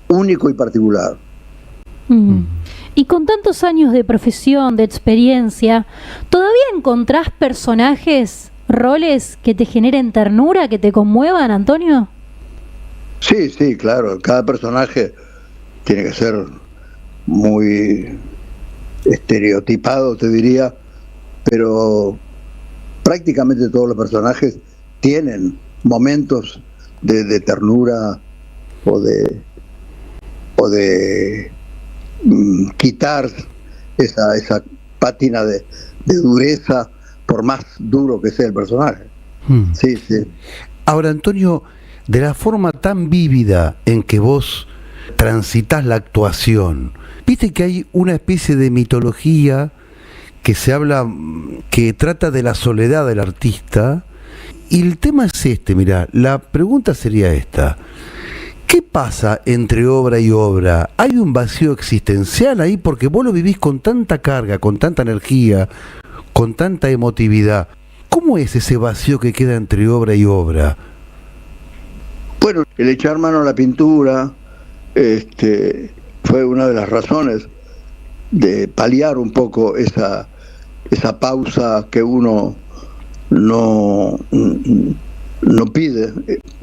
único y particular. Y con tantos años de profesión, de experiencia, ¿todavía encontrás personajes, roles que te generen ternura, que te conmuevan, Antonio? Sí, sí, claro. Cada personaje tiene que ser muy estereotipado, te diría, pero prácticamente todos los personajes tienen momentos de ternura o de quitar esa pátina de dureza, por más duro que sea el personaje. Sí, sí. Ahora, Antonio, de la forma tan vívida en que vos transitas la actuación, viste que hay una especie de mitología que se habla, que trata de la soledad del artista, y el tema es este, mirá, la pregunta sería esta: ¿qué pasa entre obra y obra? ¿Hay un vacío existencial ahí? Porque vos lo vivís con tanta carga, con tanta energía, con tanta emotividad. ¿Cómo es ese vacío que queda entre obra y obra? Bueno, el echar mano a la pintura fue una de las razones de paliar un poco esa pausa que uno no pide,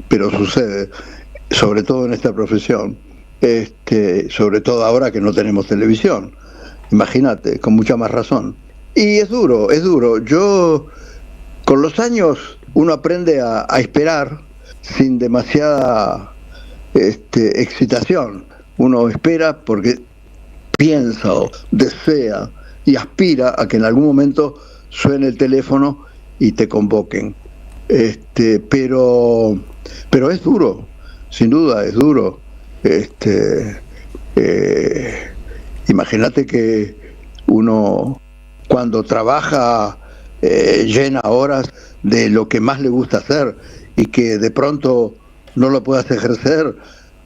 pero sucede, sobre todo en esta profesión, sobre todo ahora que no tenemos televisión. Imagínate, con mucha más razón. Y es duro, es duro. Yo, con los años, uno aprende a esperar sin demasiada excitación. Uno espera porque piensa o desea y aspira a que en algún momento suene el teléfono y te convoquen. Pero es duro, sin duda es duro. Imagínate que uno, cuando trabaja, llena horas de lo que más le gusta hacer y que de pronto no lo puedas ejercer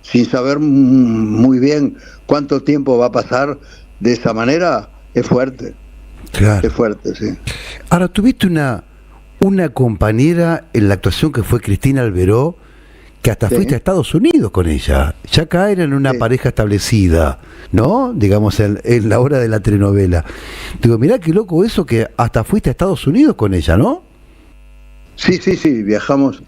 sin saber muy bien cuánto tiempo va a pasar de esa manera, es fuerte. Claro. Es fuerte, sí. Ahora, tuviste una compañera en la actuación que fue Cristina Alberó, que hasta fuiste a Estados Unidos con ella. Ya acá eran una pareja establecida, ¿no? Digamos, en la hora de la telenovela. Digo, mirá qué loco eso, que hasta fuiste a Estados Unidos con ella, ¿no? Sí, viajamos.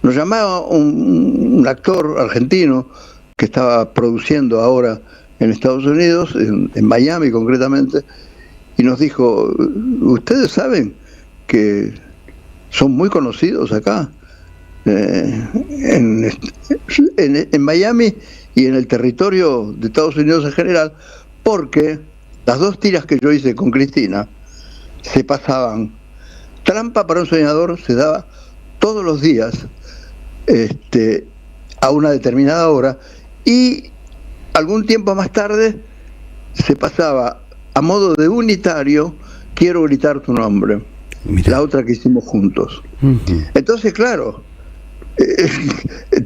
Nos llamaba un actor argentino que estaba produciendo ahora en Estados Unidos, en Miami concretamente, y nos dijo: ustedes saben que son muy conocidos acá, en Miami y en el territorio de Estados Unidos en general, porque las dos tiras que yo hice con Cristina se pasaban. Trampa para un soñador se daba todos los días a una determinada hora, y algún tiempo más tarde se pasaba a modo de unitario Quiero gritar tu nombre. Mirá. La otra que hicimos juntos. Entonces, claro,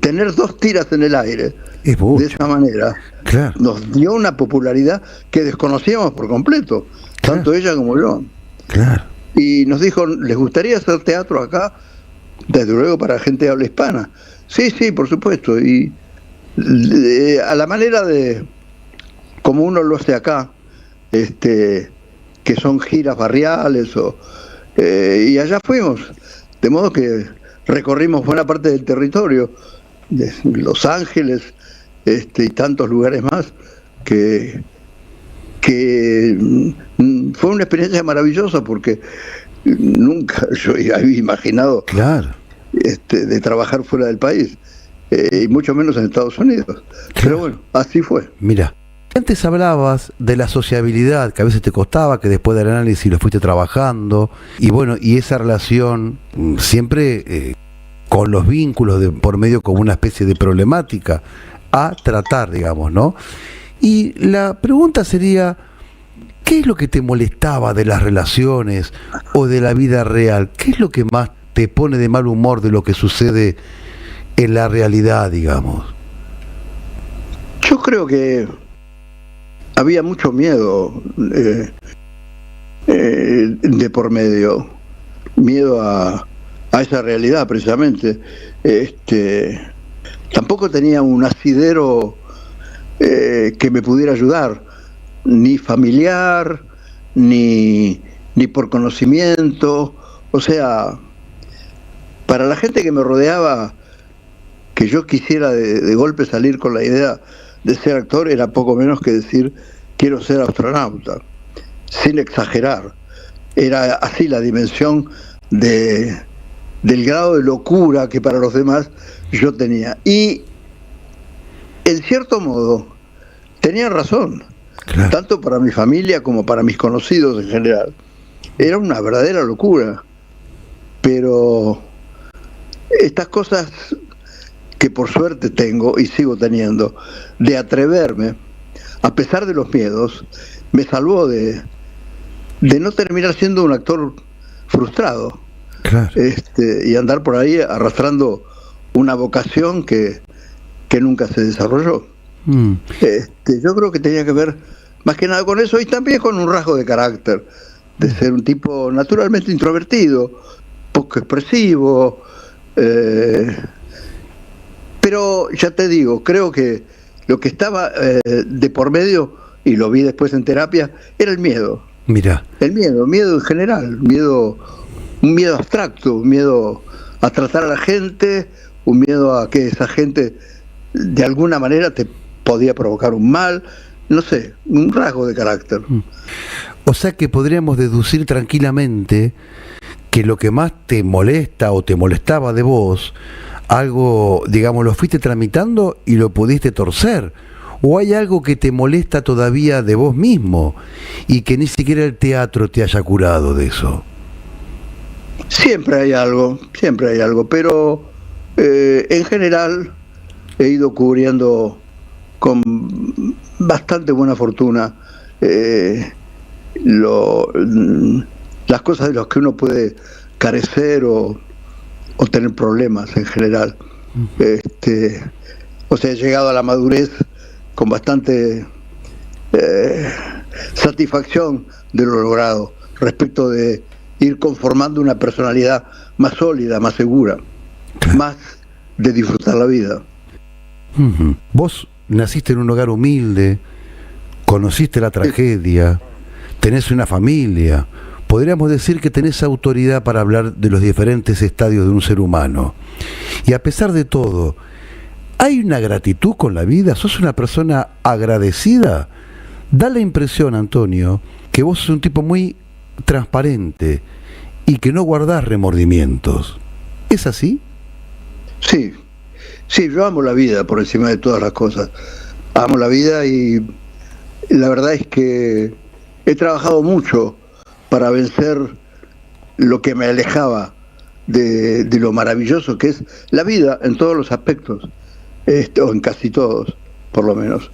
tener dos tiras en el aire de esa manera, claro, nos dio una popularidad que desconocíamos por completo, claro, tanto ella como yo. Claro. Y nos dijo: ¿les gustaría hacer teatro acá? Desde luego, para gente de habla hispana. Sí, por supuesto. Y a la manera de como uno lo hace acá, que son giras barriales, y allá fuimos. De modo que recorrimos buena parte del territorio, de Los Ángeles, y tantos lugares más, que fue una experiencia maravillosa, porque nunca yo había imaginado, claro, de trabajar fuera del país. y mucho menos en Estados Unidos. Pero bueno, así fue. Mira, antes hablabas de la sociabilidad, que a veces te costaba, que después del análisis lo fuiste trabajando, y bueno, y esa relación siempre con los vínculos de por medio como una especie de problemática a tratar, digamos, ¿no? Y la pregunta sería, ¿qué es lo que te molestaba de las relaciones o de la vida real? ¿Qué es lo que más te pone de mal humor de lo que sucede en la realidad, digamos? Yo creo que había mucho miedo de por medio, miedo a esa realidad precisamente. Tampoco tenía un asidero que me pudiera ayudar, ni familiar, ni por conocimiento. O sea, para la gente que me rodeaba, que yo quisiera de golpe salir con la idea de ser actor, era poco menos que decir quiero ser astronauta, sin exagerar. Era así la dimensión del grado de locura que para los demás yo tenía. Y en cierto modo tenían razón, claro, tanto para mi familia como para mis conocidos en general. Era una verdadera locura. Pero estas cosas que por suerte tengo y sigo teniendo, de atreverme, a pesar de los miedos, me salvó de no terminar siendo un actor frustrado. Claro. Y andar por ahí arrastrando una vocación que nunca se desarrolló. Yo creo que tenía que ver más que nada con eso, y también con un rasgo de carácter, de ser un tipo naturalmente introvertido, poco expresivo, pero ya te digo, creo que lo que estaba de por medio, y lo vi después en terapia, era el miedo. Mira. El miedo en general, un miedo abstracto, un miedo a tratar a la gente, un miedo a que esa gente de alguna manera te podía provocar un mal, no sé, un rasgo de carácter. O sea que podríamos deducir tranquilamente que lo que más te molesta o te molestaba de vos, algo, digamos, lo fuiste tramitando y lo pudiste torcer, o hay algo que te molesta todavía de vos mismo y que ni siquiera el teatro te haya curado de eso. Siempre hay algo, pero en general he ido cubriendo con bastante buena fortuna las cosas de las que uno puede carecer o tener problemas en general. O sea, he llegado a la madurez con bastante satisfacción de lo logrado, respecto de ir conformando una personalidad más sólida, más segura, más de disfrutar la vida. Vos naciste en un hogar humilde, conociste la tragedia, tenés una familia. Podríamos decir que tenés autoridad para hablar de los diferentes estadios de un ser humano. Y a pesar de todo, ¿hay una gratitud con la vida? ¿Sos una persona agradecida? Da la impresión, Antonio, que vos sos un tipo muy transparente y que no guardás remordimientos. ¿Es así? Sí, yo amo la vida por encima de todas las cosas. Amo la vida y la verdad es que he trabajado mucho para vencer lo que me alejaba de lo maravilloso que es la vida en todos los aspectos, o en casi todos, por lo menos.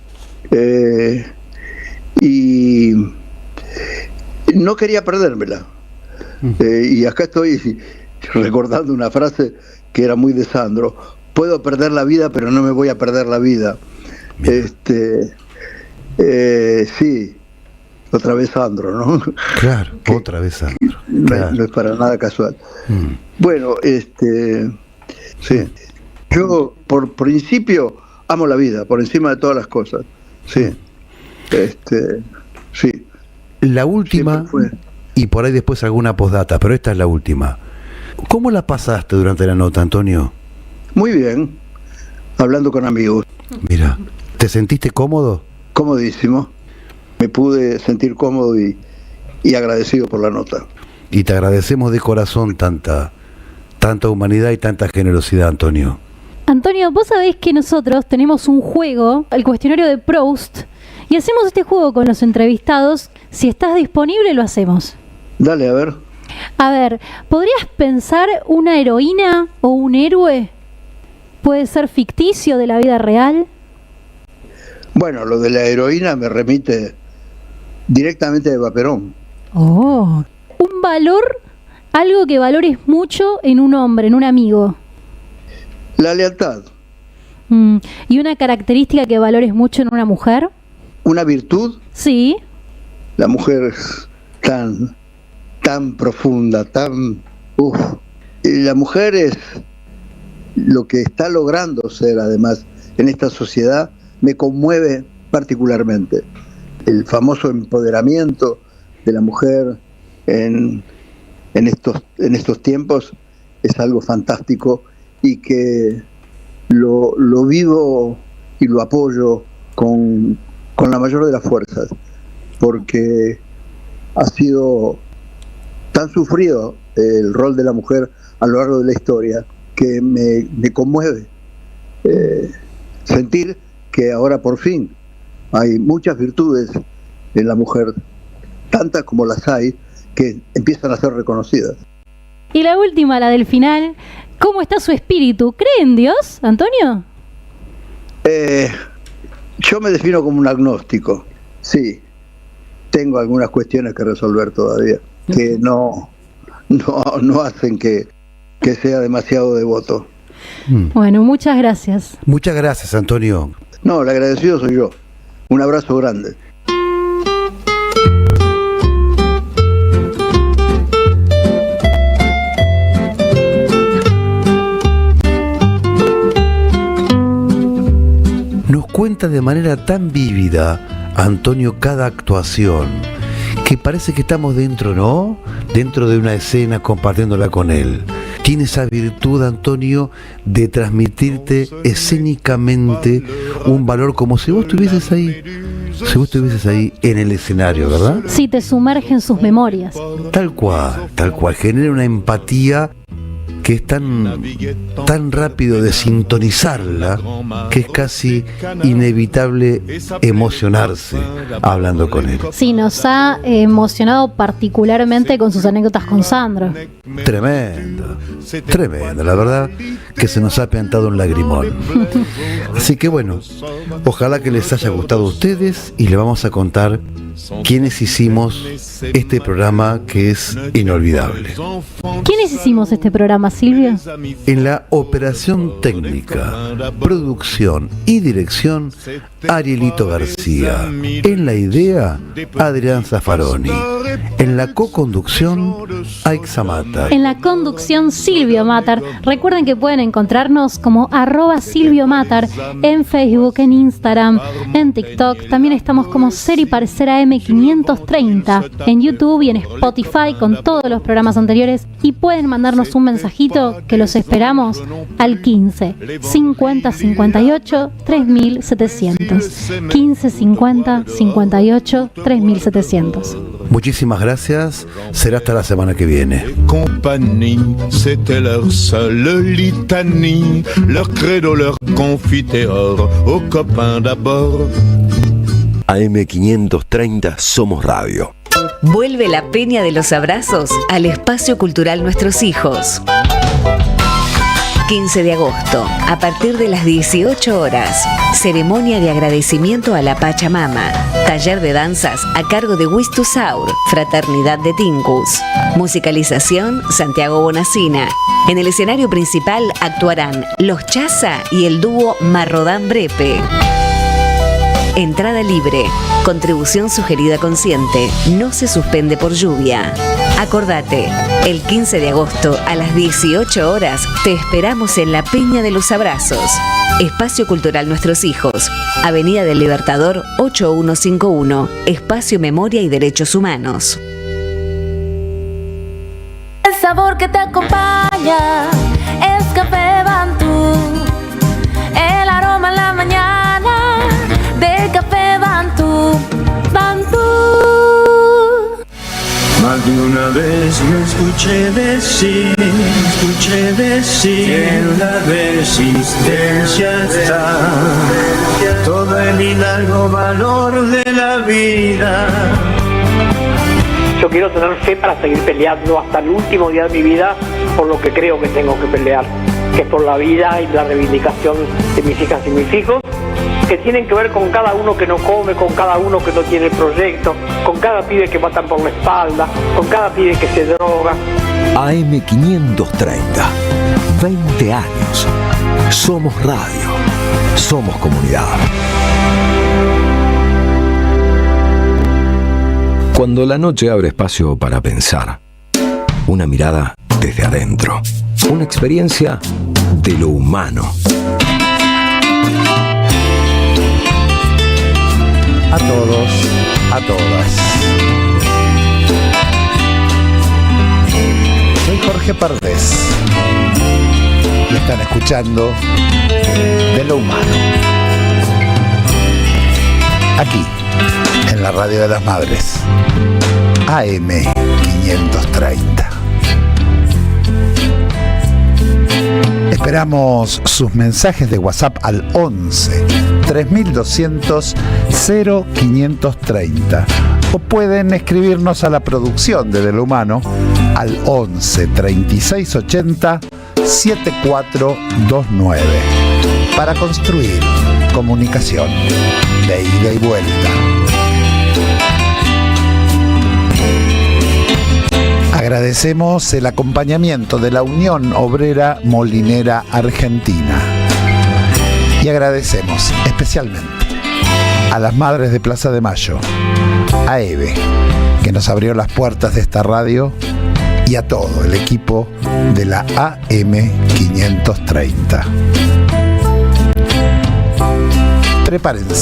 Y no quería perdérmela. Y acá estoy recordando una frase que era muy de Sandro: puedo perder la vida, pero no me voy a perder la vida. Sí. Otra vez Sandro, ¿no? Claro, otra vez Sandro. Claro. No es para nada casual. Bueno, sí. Yo, por principio, amo la vida, por encima de todas las cosas. Sí. Sí. La última, y por ahí después alguna postdata, pero esta es la última. ¿Cómo la pasaste durante la nota, Antonio? Muy bien, hablando con amigos. Mira, ¿te sentiste cómodo? Comodísimo. Me pude sentir cómodo y agradecido por la nota. Y te agradecemos de corazón tanta humanidad y tanta generosidad, Antonio. Antonio, vos sabés que nosotros tenemos un juego, el cuestionario de Proust, y hacemos este juego con los entrevistados. Si estás disponible, lo hacemos. Dale, a ver. A ver, ¿podrías pensar una heroína o un héroe? ¿Puede ser ficticio de la vida real? Bueno, lo de la heroína me remite directamente de Vaperón. Oh, un valor, algo que valores mucho en un hombre, en un amigo. La lealtad. ¿Y una característica que valores mucho en una mujer? ¿Una virtud? Sí. La mujer es tan profunda, tan... Y la mujer es lo que está logrando ser, además, en esta sociedad, me conmueve particularmente. El famoso empoderamiento de la mujer en estos tiempos es algo fantástico y que lo vivo y lo apoyo con la mayor de las fuerzas, porque ha sido tan sufrido el rol de la mujer a lo largo de la historia que me conmueve sentir que ahora por fin hay muchas virtudes en la mujer, tantas como las hay, que empiezan a ser reconocidas. Y la última, la del final, ¿cómo está su espíritu? ¿Cree en Dios, Antonio? Yo me defino como un agnóstico, sí. Tengo algunas cuestiones que resolver todavía, que no hacen que sea demasiado devoto. Bueno, muchas gracias. Muchas gracias, Antonio. No, el agradecido soy yo. Un abrazo grande. Nos cuenta de manera tan vívida, Antonio, cada actuación, que parece que estamos dentro, ¿no? Dentro de una escena compartiéndola con él. Tiene esa virtud, Antonio, de transmitirte escénicamente un valor como si vos estuvieses ahí. Si vos estuvieses ahí en el escenario, ¿verdad? Sí, te sumerge en sus memorias. Tal cual. Genera una empatía que es tan rápido de sintonizarla que es casi inevitable emocionarse hablando con él. Sí, nos ha emocionado particularmente con sus anécdotas con Sandro. Tremenda, la verdad que se nos ha piantado un lagrimón. Así que bueno, ojalá que les haya gustado a ustedes y les vamos a contar quiénes hicimos este programa que es inolvidable. ¿Quiénes hicimos este programa, Silvio? En la operación técnica, producción y dirección, Arielito García. En la idea, Adrián Zaffaroni. En la co-conducción, Aixa Matar. En la conducción, Silvio Matar. Recuerden que pueden encontrarnos como @SilvioMatar en Facebook, en Instagram, en TikTok. También estamos como Ser y Parecer AM530 en YouTube y en Spotify con todos los programas anteriores. Y pueden mandarnos un mensajito que los esperamos al 15 50 58 3700. 15 50 58 3700. Muchísimas gracias. Será hasta la semana que viene. Compagnie, c'était leur seule litanie, leur credo, leur confiteor, aux copains d'abord. AM530 Somos Radio. Vuelve la Peña de los Abrazos al Espacio Cultural Nuestros Hijos. 15 de agosto, a partir de las 18 horas, ceremonia de agradecimiento a la Pachamama, taller de danzas a cargo de Wistusaur, Fraternidad de Tincus, musicalización Santiago Bonacina. En el escenario principal actuarán Los Chaza y el dúo Marrodán Brepe. Entrada libre, contribución sugerida consciente, no se suspende por lluvia. Acordate, el 15 de agosto a las 18 horas te esperamos en la Peña de los Abrazos. Espacio Cultural Nuestros Hijos, Avenida del Libertador 8151, Espacio Memoria y Derechos Humanos. El sabor que te acompaña es Café Bantú. El aroma en la mañana de Café Bantú. Bantú. Más de una vez vez me escuché decir que en la resistencia está todo el hidalgo valor de la vida. Yo quiero tener fe para seguir peleando hasta el último día de mi vida por lo que creo que tengo que pelear, que es por la vida y la reivindicación de mis hijas y mis hijos, que tienen que ver con cada uno que no come, con cada uno que no tiene proyecto, con cada pibe que matan por la espalda, con cada pibe que se droga. AM530, 20 años. Somos radio, somos comunidad. Cuando la noche abre espacio para pensar, una mirada desde adentro, una experiencia de lo humano. A todos, a todas. Soy Jorge Pardés y están escuchando De lo Humano. Aquí, en la Radio de las Madres, AM530. Esperamos sus mensajes de WhatsApp al 11 3200 0530 o pueden escribirnos a la producción de lo Humano al 11 3680 7429 para construir comunicación de ida y vuelta. Agradecemos el acompañamiento de la Unión Obrera Molinera Argentina y agradecemos especialmente a las madres de Plaza de Mayo, a Eve, que nos abrió las puertas de esta radio, y a todo el equipo de la AM530. Prepárense,